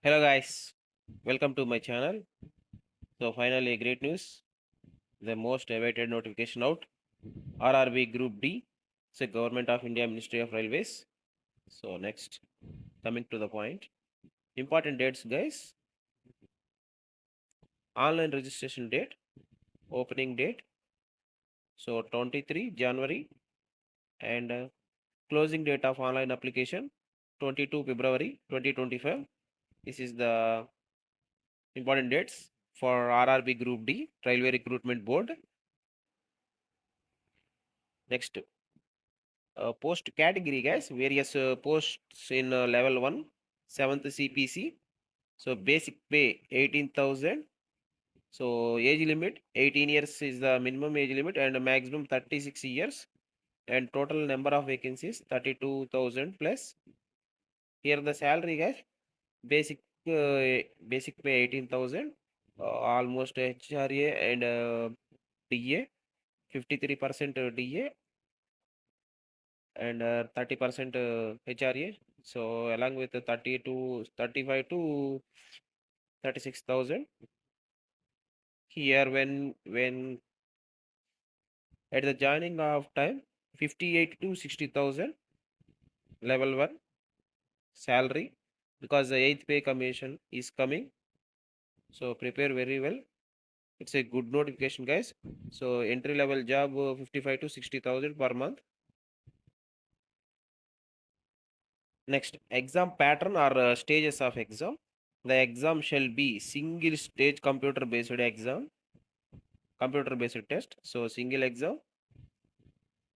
Hello guys, welcome to my channel. So finally great news, the most awaited notification out, RRB Group D, it's a Government of India Ministry of Railways. So next, coming to the point, important dates guys, online registration date, opening date, so 23 January and closing date of online application 22 February 2025. This is the important dates for RRB Group D, Railway Recruitment Board. Next, post category guys, various posts in level 1, 7th CPC. So basic pay 18,000. So age limit 18 years is the minimum age limit and maximum 36 years. And total number of vacancies 32,000 plus. Here the salary guys, basic basic pay 18,000. Almost HRA and DA 53% DA and 30% HRA. So along with the 30 to 35 to 36,000. Here when at the joining of time 58 to 60,000 level 1 salary because the 8th pay commission is coming. So prepare very well. It's a good notification guys. So entry level job 55 to 60,000 per month. Next, exam pattern or stages of exam. The exam shall be single stage computer based exam, computer based test. So single exam.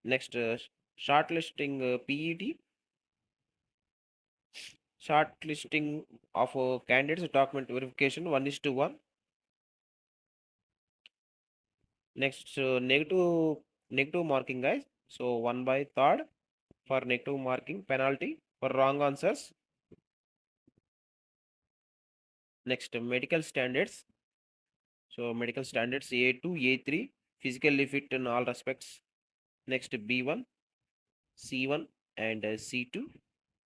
Next, shortlisting PET, shortlisting of candidates document verification 1:1. Next, negative marking guys. So 1/3 for negative marking penalty for wrong answers. Next, medical standards. So medical standards A2, A3, physically fit in all respects. Next, B1, C1, and C2.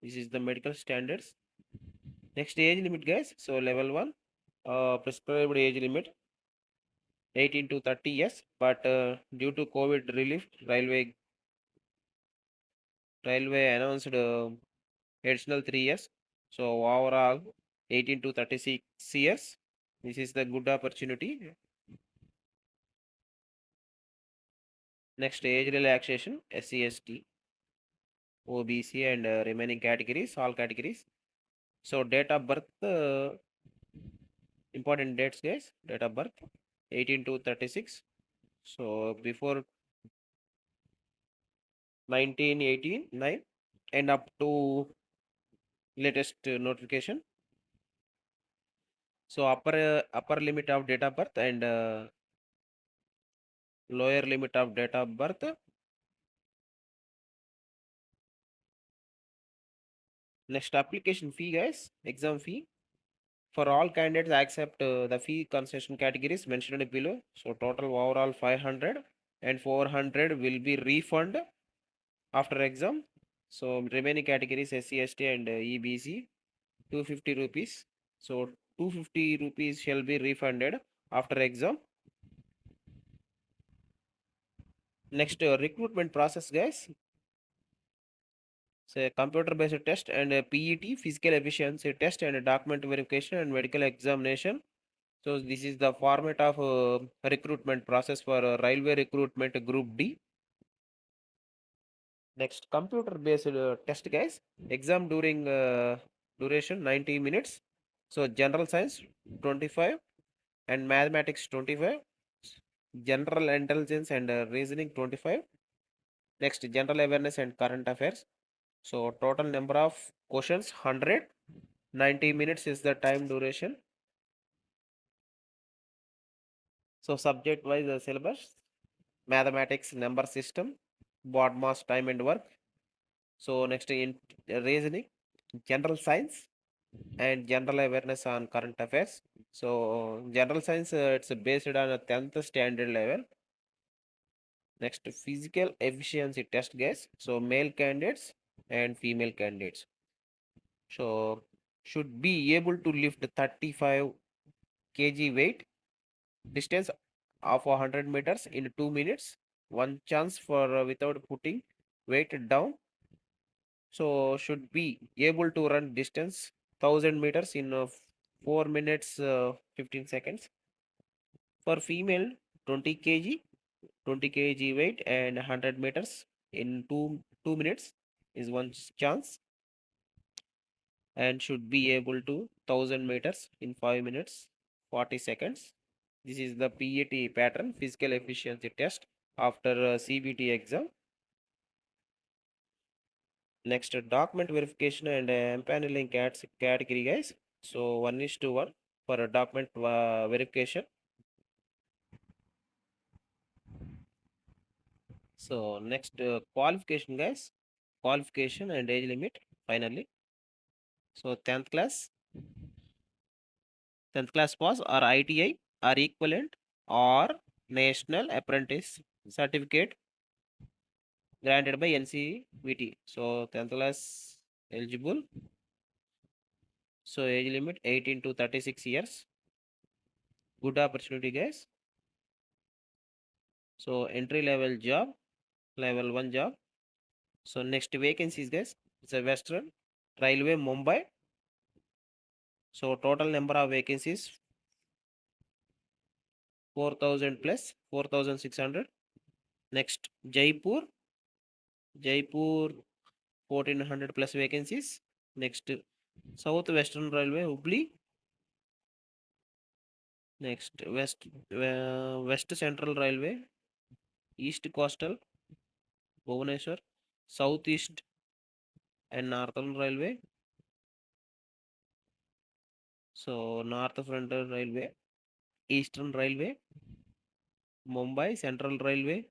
This is the medical standards. Next, age limit, guys. So level 1, prescribed age limit 18 to 30 years, but due to COVID relief, railway announced additional 3 years. So overall, 18 to 36 years. This is the good opportunity. Next, age relaxation, SC, ST, OBC, and remaining categories, all categories. So date of birth, important dates, guys. Date of birth, 18 to 36. So before 1989 and up to latest notification. So upper limit of date of birth and lower limit of date of birth. Next, application fee, guys. Exam fee for all candidates accept the fee concession categories mentioned below. So total overall 500 and 400 will be refunded after exam. So remaining categories SC, ST and EBC 250 rupees. So 250 rupees shall be refunded after exam. Next, recruitment process, guys. So computer based test and PET, physical efficiency test and document verification and medical examination. So this is the format of recruitment process for railway recruitment group D. Next, computer based test, guys. Exam during duration 90 minutes. So general science 25 and mathematics 25. General intelligence and reasoning 25. Next, general awareness and current affairs. So total number of questions 100. 90 minutes is the time duration. So subject wise syllabus, mathematics, number system, board mass, time and work. So next in reasoning, general science and general awareness on current affairs. So general science it's based on a 10th standard level. Next, physical efficiency test, guys. So male candidates and female candidates. So should be able to lift 35 kg weight distance of 100 meters in 2 minutes. One chance for without putting weight down. So should be able to run distance 1000 meters in 4 minutes 15 seconds. For female, 20 kg weight and 100 meters in 2 minutes is one chance, and should be able to 1000 meters in 5 minutes 40 seconds. This is the PAT pattern, physical efficiency test, after CBT exam. Next, document verification and empaneling category, guys. So 1:1 for a document verification. So next, qualification, guys. Qualification and age limit finally. So 10th class pass or ITI or equivalent or national apprentice certificate granted by NCVT. So 10th class eligible. So age limit 18 to 36 years. Good opportunity, guys. So entry level job, level 1 job. So next vacancies, guys. It's a Western Railway Mumbai. So total number of vacancies 4000 plus 4600. Next Jaipur 1400 plus vacancies. Next South Western Railway Hubli. Next West Central Railway, East Coastal Bhubaneswar, Southeast and Northern Railway. So North Frontier Railway, Eastern Railway, Mumbai Central Railway,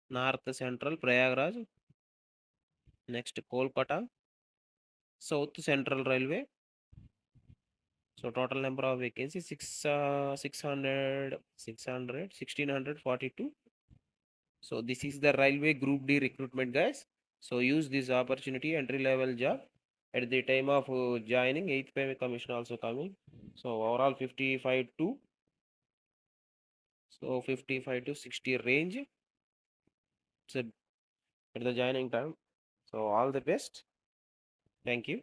North Central Prayagraj. Next Kolkata, South Central Railway. So total number of vacancies 600 1642. So this is the railway group D recruitment, guys. So use this opportunity, entry level job at the time of joining. 8th pay commission also coming. So overall 55 to 55 to 60 range. So at the joining time. So all the best. Thank you.